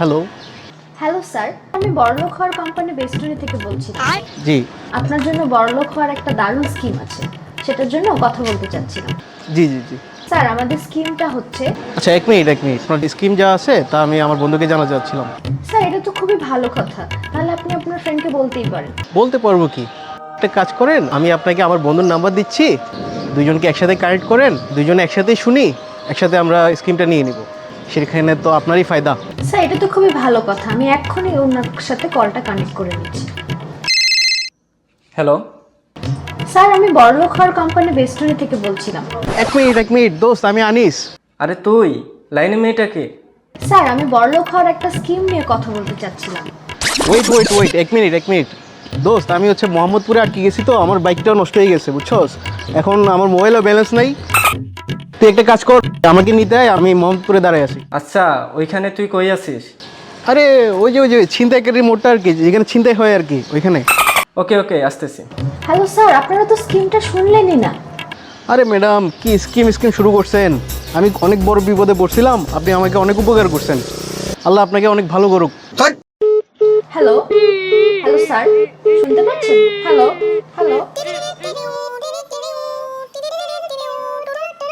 Hello. Hello sir, আমি বড়লোক হওয়ার কোম্পানি বেস্টনি থেকে বলছি। জি আপনার জন্য বড়লোক হওয়ার একটা দারুণ স্কিম আছে, সেটার জন্য কথা বলতে চাচ্ছিলাম। জি জি জি স্যার, আমাদের স্কিমটা হচ্ছে। আচ্ছা, এক মিনিট আপনার স্কিম যা আছে তা আমি আমার বন্ধুকে জানাতে চাচ্ছিলাম। স্যার, এটা তো খুবই ভালো কথা, তাহলে আপনি আপনার ফ্রেন্ডকে বলতেই পারেন। বলতে পারবো কি, একটা কাজ করেন, আমি আপনাকে আমার বন্ধুর নাম্বার দিচ্ছি, দুজনকে একসাথে কানেক্ট করেন, দুজনে একসাথেই শুনি, একসাথে আমরা স্কিমটা নিয়ে নিব, সেখানে তো আপনারই ফায়দা। স্যার, এটা তো খুবই ভালো কথা, আমি এক্ষুনি ওনার সাথে কলটা কানেক্ট করে নিচ্ছি। হ্যালো। স্যার, আমি বড়লোক হওয়ার কোম্পানি বেস্টনি থেকে বলছিলাম। এক মিনিট দোস্ত, আমি আনিস। আরে তুই লাইনে মেয়েটাকে। স্যার, আমি বড়লোক হওয়ার একটা স্কিম নিয়ে কথা বলতে চাচ্ছিলাম। ওয়েট এক মিনিট দোস্ত, আমি হচ্ছে মোহাম্মদপুরে আটকে গেছি, তো আমার বাইকটাও নষ্ট হয়ে গেছে বুঝছস, এখন আমার মোবাইলও ব্যালেন্স নাই। তুই একটা কাজ কর, আমাকে নিতে আয়, আমি মোহাম্মদপুরে দাঁড়ায় আছি। আচ্ছা, ওইখানে তুই কই আছিস? আরে ওই যে ছিনতাইকারীর মোড়টা আর কি, যেখানে ছিনতাই হয় আর কি, ওইখানে। ওকে ওকে, আসতেছি। হ্যালো স্যার, আপনারা তো স্কিমটা শুনলেনই না। আরে ম্যাডাম, কি স্কিম শুরু করছেন? আমি অনেক বড় বিপদে পড়ছিলাম, আপনি আমাকে অনেক উপকার করছেন, আল্লাহ আপনাকে অনেক ভালো করুক। হ্যালো হ্যালো স্যার, শুনতে পাচ্ছেন? Hello hello.